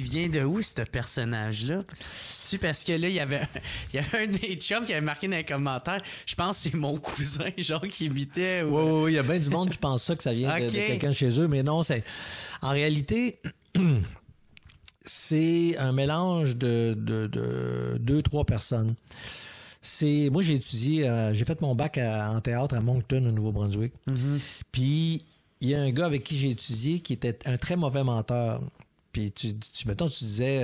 vient de où, ce personnage-là? C'est-tu parce que là, il y avait un de mes chums qui avait marqué dans les commentaires, je pense que c'est mon cousin, genre, qui imitait. Ou... Oui, il y a bien du monde qui pense ça, que ça vient de quelqu'un chez eux, mais non, c'est... En réalité, c'est un mélange de 2-3 personnes. Moi, j'ai étudié, j'ai fait mon bac en théâtre à Moncton, au Nouveau-Brunswick. Mm-hmm. Puis, il y a un gars avec qui j'ai étudié qui était un très mauvais menteur. Puis, mettons, tu disais,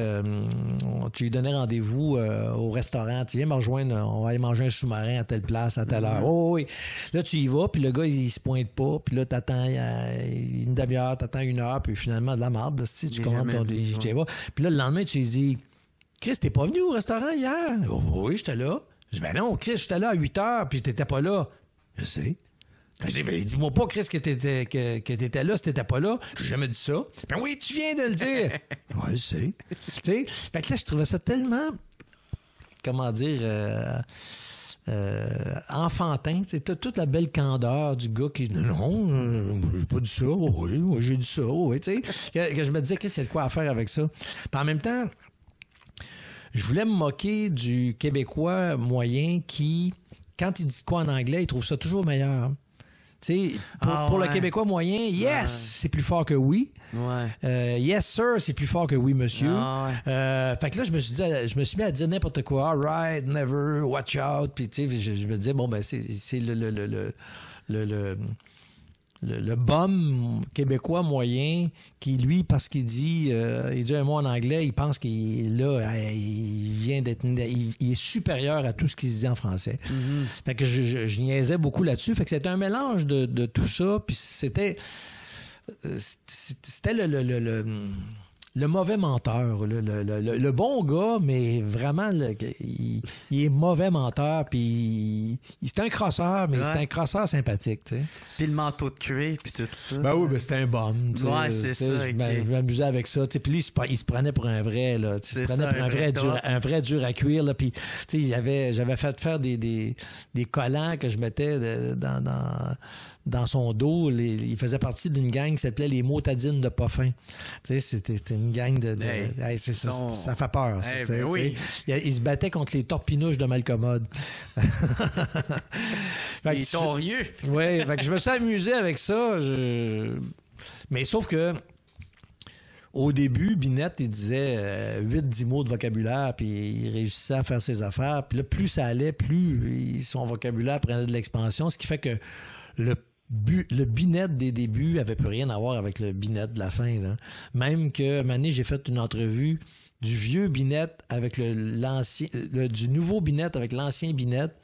tu lui donnais rendez-vous au restaurant. Tu viens me rejoindre, on va aller manger un sous-marin à telle place, à telle heure. Oh, oui. Là, tu y vas, puis le gars, il se pointe pas. Puis là, t'attends une demi-heure, t'attends 1 heure, puis finalement, de la merde. Tu commandes ton... Tu y vas. Puis là, le lendemain, tu lui dis, Chris, t'es pas venu au restaurant hier? Oh, oui, j'étais là. Je dis, ben non, Chris, j'étais là à 8 heures, puis t'étais pas là. Je sais. Je dis, ben, dis-moi pas, Chris, que t'étais là si t'étais pas là. J'ai jamais dit ça. Ben oui, tu viens de le dire. Ouais, je sais. Tu sais, fait que là, je trouvais ça tellement, comment dire, enfantin. C'est toute la belle candeur du gars qui, non, j'ai pas dit ça. Oui, moi, j'ai dit ça. Oui, tu sais, que je me disais, Chris, il y a de quoi à faire avec ça. Puis en même temps, je voulais me moquer du Québécois moyen qui, quand il dit quoi en anglais, il trouve ça toujours meilleur. Tu sais, pour le Québécois moyen, yes, c'est plus fort que oui. Ouais. Yes, sir, c'est plus fort que oui, monsieur. Fait que là, je me suis mis à dire n'importe quoi. All right, never, watch out. Puis tu sais, je me disais, bon, ben, c'est le bum québécois moyen qui, lui, parce qu'il dit un mot en anglais, il pense qu'il il vient d'être il est supérieur à tout ce qu'il se dit en français. Mm-hmm. Fait que je niaisais beaucoup là-dessus. Fait que c'était un mélange de tout ça. Puis c'était le mauvais menteur, le bon gars, mais vraiment, il est mauvais menteur, puis c'est un crosseur, mais c'est un crosseur sympathique, tu sais. Puis le manteau de cuir, puis tout ça. Ben oui, ben c'était un bum. Ouais, c'est ça. Je m'amusais avec ça, tu sais. Puis lui, il se prenait pour un vrai, là. Il se prenait pour un vrai dur à cuire, là. Puis, tu sais, j'avais fait faire des collants que je mettais dans son dos. Il faisait partie d'une gang qui s'appelait les Motadines de Poffin. Tu sais, c'était une gang de ça fait peur. Ça, ben oui. Il se battait contre les torpinouches de Malcommode. Les torieux. Oui, fait que je me suis amusé avec ça. Mais sauf que au début, Binette, il disait 8-10 mots de vocabulaire, puis il réussissait à faire ses affaires. Puis là, plus ça allait, plus son vocabulaire prenait de l'expansion, ce qui fait que le Binette des débuts avait plus rien à voir avec le Binette de la fin, là. Même que, un moment donné, j'ai fait une entrevue du vieux Binette avec du nouveau Binette avec l'ancien Binette.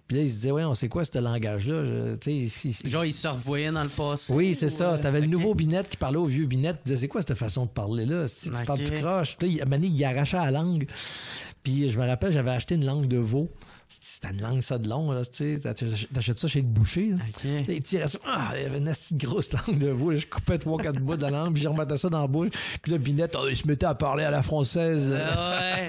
Puis là, il se disait, ouais, on sait quoi ce langage-là? Genre, il se revoyait dans le passé. Oui, c'est ça. T'avais le nouveau Binette qui parlait au vieux Binette. Tu disais, c'est quoi cette façon de parler-là? Si tu parles plus croche. Puis là, il arrachait la langue. Puis je me rappelle, j'avais acheté une langue de veau. C'était une langue ça de long, là, tu sais. T'achètes ça chez le boucher. Là. Okay. Là, il tirait ça. Il y avait une petite grosse langue de veau. Là, je coupais 3-4 bouts de la langue, puis je remettais ça dans la bouche. Puis là, Binette, il se mettait à parler à la française. Ouais.